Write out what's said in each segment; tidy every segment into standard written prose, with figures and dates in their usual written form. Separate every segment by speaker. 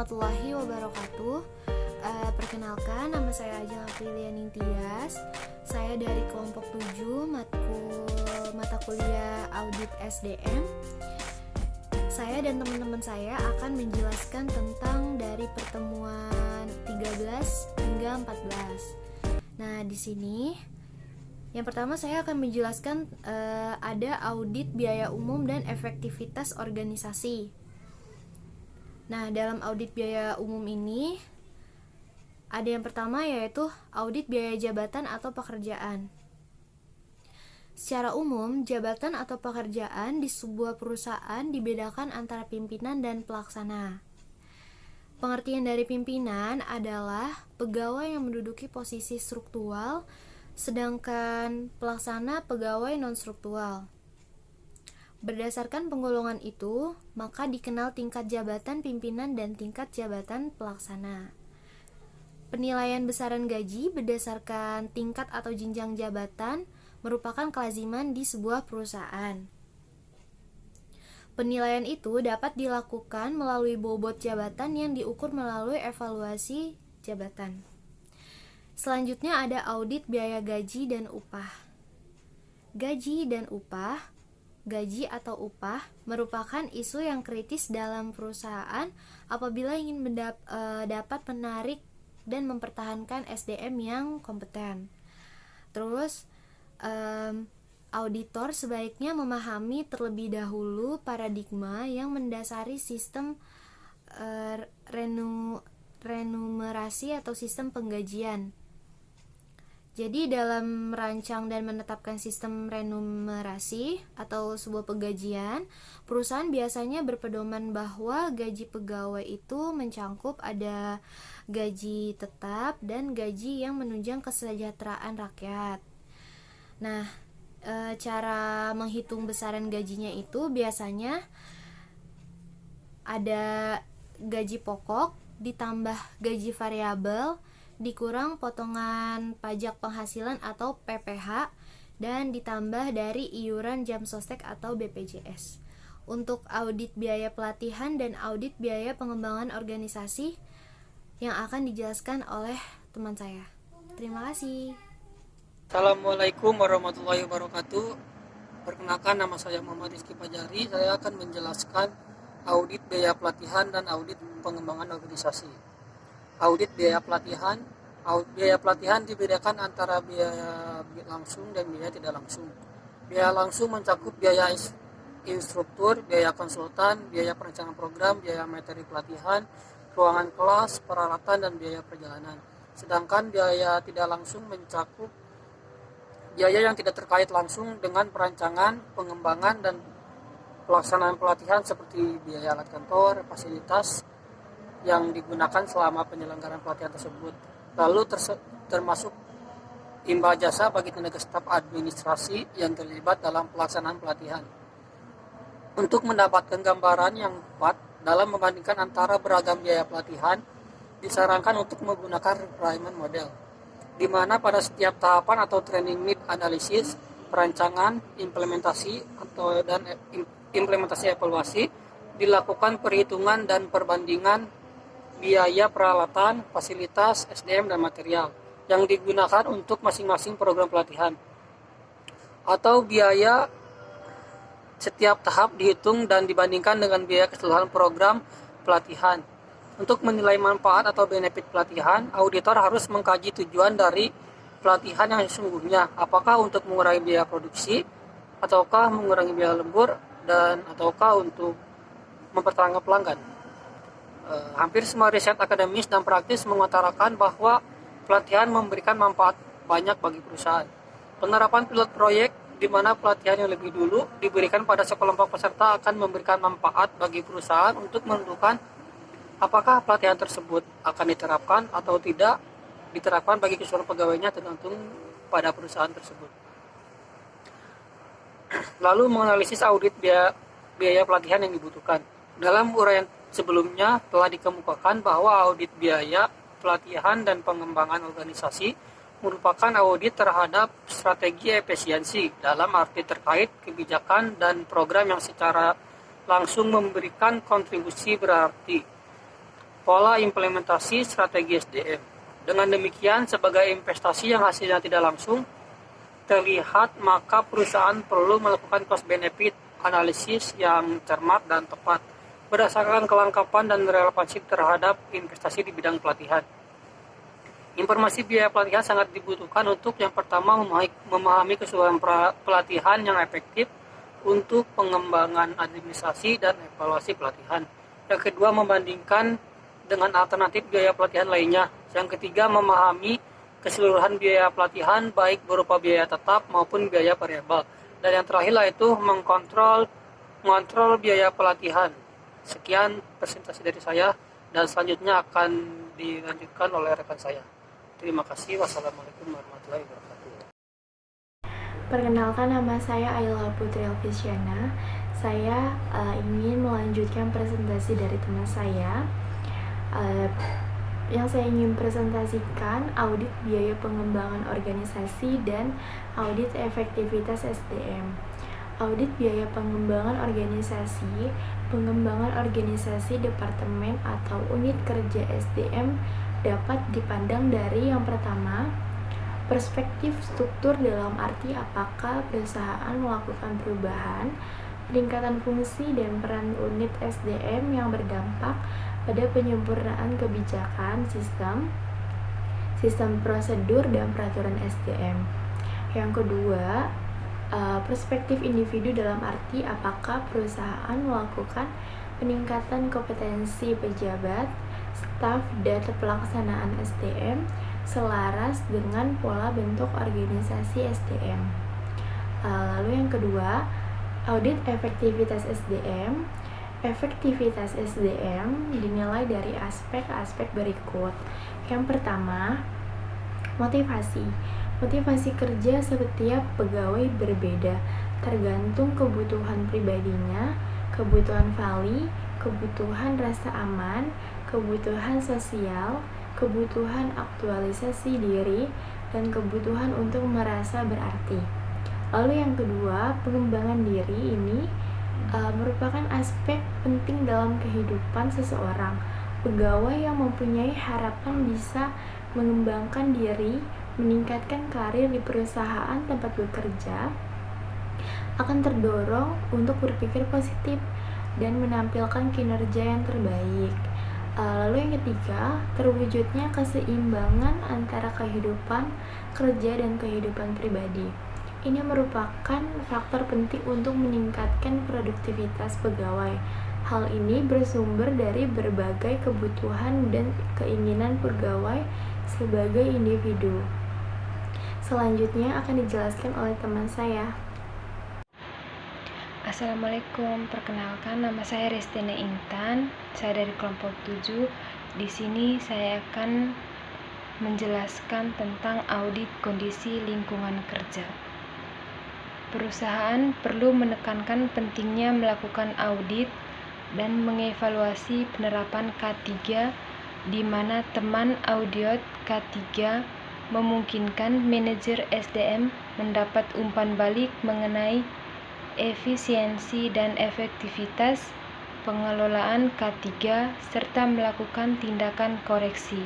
Speaker 1: warahmatullahi wabarakatuh. Perkenalkan, nama saya Ajeng Aprilia Ningtyas. Saya dari kelompok 7 mata kuliah Audit SDM. Saya dan teman-teman saya akan menjelaskan tentang dari pertemuan 13 hingga 14. Nah, di sini yang pertama saya akan menjelaskan ada audit biaya umum dan efektivitas organisasi. Nah, dalam audit biaya umum ini ada yang pertama yaitu audit biaya jabatan atau pekerjaan. Secara umum, jabatan atau pekerjaan di sebuah perusahaan dibedakan antara pimpinan dan pelaksana. Pengertian dari pimpinan adalah pegawai yang menduduki posisi struktural, sedangkan pelaksana pegawai non-struktural. Berdasarkan penggolongan itu, maka dikenal tingkat jabatan pimpinan dan tingkat jabatan pelaksana. Penilaian besaran gaji berdasarkan tingkat atau jenjang jabatan merupakan kelaziman di sebuah perusahaan. Penilaian itu dapat dilakukan melalui bobot jabatan yang diukur melalui evaluasi jabatan. Selanjutnya ada audit biaya gaji dan upah. Gaji dan upah, gaji atau upah merupakan isu yang kritis dalam perusahaan apabila ingin dapat menarik dan mempertahankan SDM yang kompeten. Terus, auditor sebaiknya memahami terlebih dahulu paradigma yang mendasari sistem remunerasi atau sistem penggajian. Jadi dalam merancang dan menetapkan sistem remunerasi atau sebuah penggajian, perusahaan biasanya berpedoman bahwa gaji pegawai itu mencangkup ada gaji tetap dan gaji yang menunjang kesejahteraan rakyat. Nah, cara menghitung besaran gajinya itu biasanya ada gaji pokok ditambah gaji variabel dikurang potongan pajak penghasilan atau PPh dan ditambah dari iuran jam sostek atau BPJS. Untuk audit biaya pelatihan dan audit biaya pengembangan organisasi yang akan dijelaskan oleh teman saya. Terima kasih.
Speaker 2: Assalamualaikum warahmatullahi wabarakatuh. Perkenalkan, nama saya Muhammad Rizky Fajari. Saya akan menjelaskan audit biaya pelatihan dan audit pengembangan organisasi. Audit biaya pelatihan dibedakan antara biaya langsung dan biaya tidak langsung. Biaya langsung mencakup biaya instruktur, biaya konsultan, biaya perencanaan program, biaya materi pelatihan, ruangan kelas, peralatan, dan biaya perjalanan. Sedangkan biaya tidak langsung mencakup biaya yang tidak terkait langsung dengan perancangan, pengembangan, dan pelaksanaan pelatihan seperti biaya alat kantor, fasilitas yang digunakan selama penyelenggaraan pelatihan tersebut. Lalu termasuk imbal jasa bagi tenaga staf administrasi yang terlibat dalam pelaksanaan pelatihan. Untuk mendapatkan gambaran yang tepat dalam membandingkan antara beragam biaya pelatihan, disarankan untuk menggunakan requirement model, di mana pada setiap tahapan atau training need analisis, perancangan, implementasi dan implementasi evaluasi dilakukan perhitungan dan perbandingan biaya peralatan, fasilitas, SDM, dan material yang digunakan untuk masing-masing program pelatihan, atau biaya setiap tahap dihitung dan dibandingkan dengan biaya keseluruhan program pelatihan. Untuk menilai manfaat atau benefit pelatihan, auditor harus mengkaji tujuan dari pelatihan yang sesungguhnya, apakah untuk mengurangi biaya produksi, ataukah mengurangi biaya lembur, dan ataukah untuk mempertahankan pelanggan. Hampir semua riset akademis dan praktis mengutarakan bahwa pelatihan memberikan manfaat banyak bagi perusahaan. Penerapan pilot proyek di mana pelatihan yang lebih dulu diberikan pada sekelompok peserta akan memberikan manfaat bagi perusahaan untuk menentukan apakah pelatihan tersebut akan diterapkan atau tidak diterapkan bagi keseluruhan pegawainya tergantung pada perusahaan tersebut. Lalu menganalisis audit biaya pelatihan yang dibutuhkan. Dalam uraian sebelumnya telah dikemukakan bahwa audit biaya pelatihan dan pengembangan organisasi merupakan audit terhadap strategi efisiensi dalam arti terkait kebijakan dan program yang secara langsung memberikan kontribusi berarti pola implementasi strategi SDM. Dengan demikian, sebagai investasi yang hasilnya tidak langsung terlihat, maka perusahaan perlu melakukan cost benefit analisis yang cermat dan tepat berdasarkan kelengkapan dan relevansi terhadap investasi di bidang pelatihan. Informasi biaya pelatihan sangat dibutuhkan untuk yang pertama memahami keseluruhan pelatihan yang efektif untuk pengembangan administrasi dan evaluasi pelatihan. Yang kedua, membandingkan dengan alternatif biaya pelatihan lainnya. Yang ketiga, memahami keseluruhan biaya pelatihan baik berupa biaya tetap maupun biaya variabel. Dan yang terakhir yaitu mengontrol biaya pelatihan. Sekian presentasi dari saya dan selanjutnya akan dilanjutkan oleh rekan saya. Terima kasih. Wassalamualaikum warahmatullahi wabarakatuh.
Speaker 1: Perkenalkan, nama saya Ayla Putri Alfisyana. Saya ingin melanjutkan presentasi dari teman saya. Yang saya ingin presentasikan audit biaya pengembangan organisasi dan audit efektivitas SDM. Audit biaya pengembangan organisasi departemen atau unit kerja SDM dapat dipandang dari yang pertama, perspektif struktur dalam arti apakah perusahaan melakukan perubahan, peningkatan fungsi dan peran unit SDM yang berdampak pada penyempurnaan kebijakan, sistem prosedur dan peraturan SDM. Yang kedua, perspektif individu dalam arti apakah perusahaan melakukan peningkatan kompetensi pejabat, staf, dan pelaksanaan SDM selaras dengan pola bentuk organisasi SDM. Lalu yang kedua, audit efektivitas SDM. Efektivitas SDM dinilai dari aspek-aspek berikut. Yang pertama, motivasi. Motivasi kerja setiap pegawai berbeda, tergantung kebutuhan pribadinya, kebutuhan vali, kebutuhan rasa aman, kebutuhan sosial, kebutuhan aktualisasi diri, dan kebutuhan untuk merasa berarti. Lalu yang kedua, pengembangan diri ini merupakan aspek penting dalam kehidupan seseorang. Pegawai yang mempunyai harapan bisa mengembangkan diri, meningkatkan karir di perusahaan tempat bekerja, akan terdorong untuk berpikir positif dan menampilkan kinerja yang terbaik. Lalu yang ketiga, terwujudnya keseimbangan antara kehidupan kerja dan kehidupan pribadi. Ini merupakan faktor penting untuk meningkatkan produktivitas pegawai. Hal ini bersumber dari berbagai kebutuhan dan keinginan pegawai sebagai individu. Selanjutnya akan dijelaskan oleh teman saya.
Speaker 3: Assalamualaikum, perkenalkan nama saya Restina Intan, saya dari kelompok 7. Di sini saya akan menjelaskan tentang audit kondisi lingkungan kerja. Perusahaan perlu menekankan pentingnya melakukan audit dan mengevaluasi penerapan K3, di mana teman audit K3 memungkinkan manajer SDM mendapat umpan balik mengenai efisiensi dan efektivitas pengelolaan K3 serta melakukan tindakan koreksi.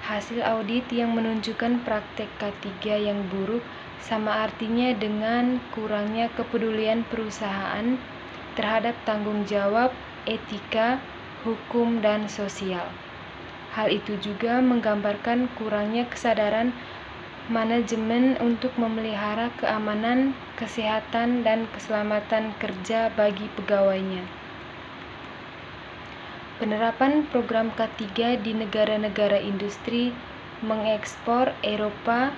Speaker 3: Hasil audit yang menunjukkan praktek K3 yang buruk sama artinya dengan kurangnya kepedulian perusahaan terhadap tanggung jawab, etika, hukum, dan sosial. Hal itu juga menggambarkan kurangnya kesadaran manajemen untuk memelihara keamanan, kesehatan, dan keselamatan kerja bagi pegawainya. Penerapan program K3 di negara-negara industri mengekspor Eropa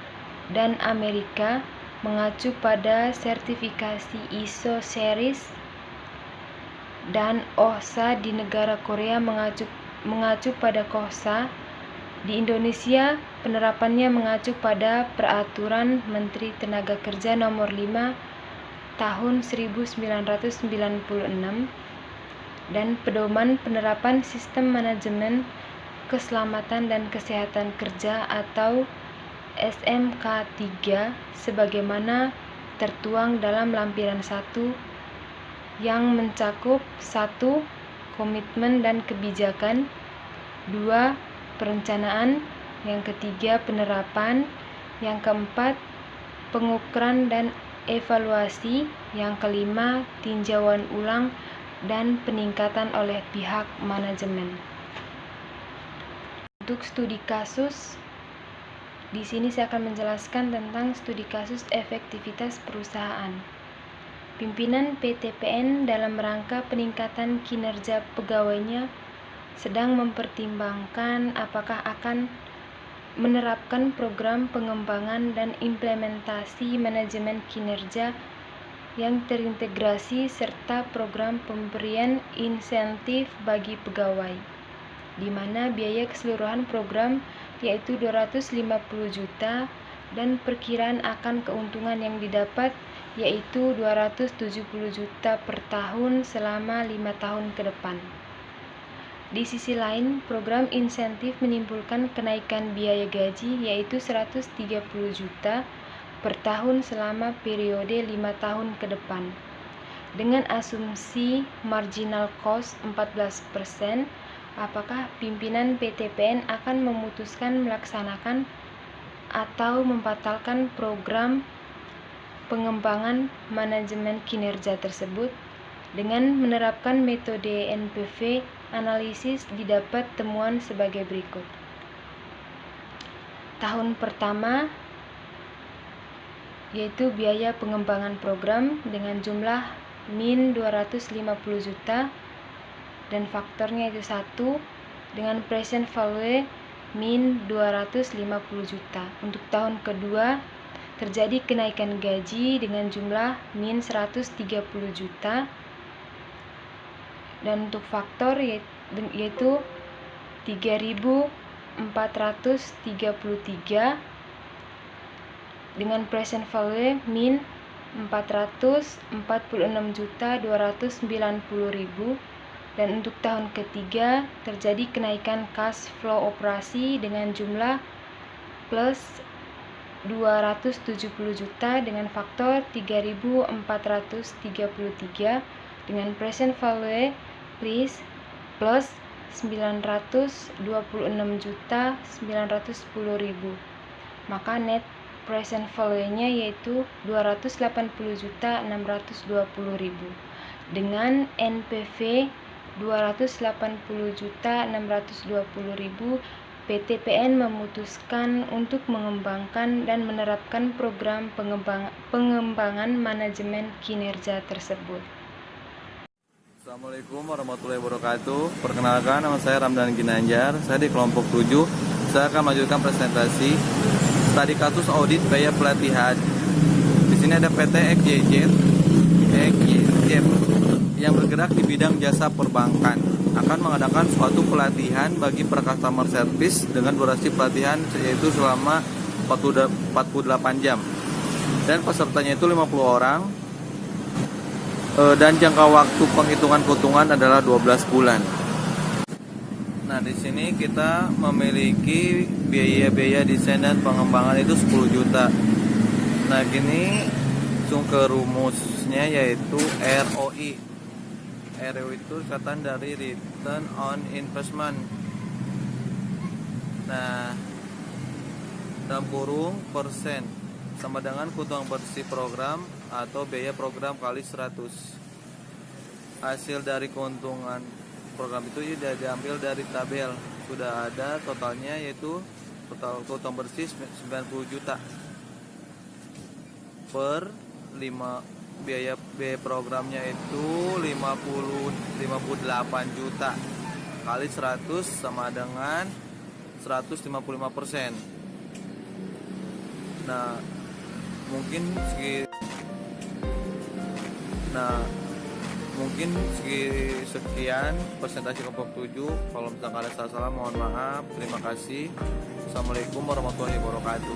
Speaker 3: dan Amerika mengacu pada sertifikasi ISO series, dan OHSA di negara Korea mengacu pada KOHSA. Di Indonesia, penerapannya mengacu pada Peraturan Menteri Tenaga Kerja Nomor 5 Tahun 1996 dan Pedoman Penerapan Sistem Manajemen Keselamatan dan Kesehatan Kerja atau SMK3 sebagaimana tertuang dalam lampiran 1 yang mencakup 1. Komitmen dan kebijakan, 2. Perencanaan. Yang ketiga, penerapan. Yang keempat, pengukuran dan evaluasi. Yang kelima, tinjauan ulang dan peningkatan oleh pihak manajemen. Untuk studi kasus, di sini saya akan menjelaskan tentang studi kasus efektivitas perusahaan. Pimpinan PTPN dalam rangka peningkatan kinerja pegawainya sedang mempertimbangkan apakah akan menerapkan program pengembangan dan implementasi manajemen kinerja yang terintegrasi serta program pemberian insentif bagi pegawai, di mana biaya keseluruhan program yaitu 250 juta dan perkiraan akan keuntungan yang didapat yaitu 270 juta per tahun selama 5 tahun ke depan. Di sisi lain, program insentif menimbulkan kenaikan biaya gaji yaitu 130 juta per tahun selama periode 5 tahun ke depan. Dengan asumsi marginal cost 14%, apakah pimpinan PTPN akan memutuskan melaksanakan atau membatalkan program pengembangan manajemen kinerja tersebut? Dengan menerapkan metode NPV, analisis didapat temuan sebagai berikut. Tahun pertama yaitu biaya pengembangan program dengan jumlah min 250 juta dan faktornya itu 1 dengan present value min 250 juta. Untuk tahun kedua terjadi kenaikan gaji dengan jumlah min 130 juta dan untuk faktor yaitu 3.433 dengan present value min 446.290.000 dan untuk tahun ketiga terjadi kenaikan cash flow operasi dengan jumlah plus 270 juta dengan faktor 3.433 dengan present value plus 926.910.000, maka net present value-nya yaitu 280.620.000 dengan NPV 280.620.000. PTPN memutuskan untuk mengembangkan dan menerapkan program pengembangan manajemen kinerja tersebut.
Speaker 4: Assalamualaikum warahmatullahi wabarakatuh. Perkenalkan, nama saya Ramdan Ginanjar. Saya di kelompok 7. Saya akan melanjutkan presentasi studi kasus audit biaya pelatihan. Di sini ada PT XYZ yang bergerak di bidang jasa perbankan akan mengadakan suatu pelatihan bagi per customer service dengan durasi pelatihan yaitu selama 48 jam dan pesertanya itu 50 orang. Dan jangka waktu penghitungan keuntungan adalah 12 bulan. Nah, di sini kita memiliki biaya-biaya desain dan pengembangan itu 10 juta. Nah, gini langsung ke rumusnya yaitu ROI. ROI itu singkatan dari Return on Investment. Nah, dalam kurung persen sama dengan keuntungan bersih program atau biaya program kali 100. Hasil dari keuntungan program itu sudah diambil dari tabel. Sudah ada totalnya yaitu total keuntungan bersih 90 juta per 5 biaya programnya itu 58 juta kali 100 sama dengan 155%. Nah, mungkin sekian presentasi kelompok 7. Kalau misalkan ada salah-salah mohon maaf. Terima kasih. Assalamualaikum warahmatullahi wabarakatuh.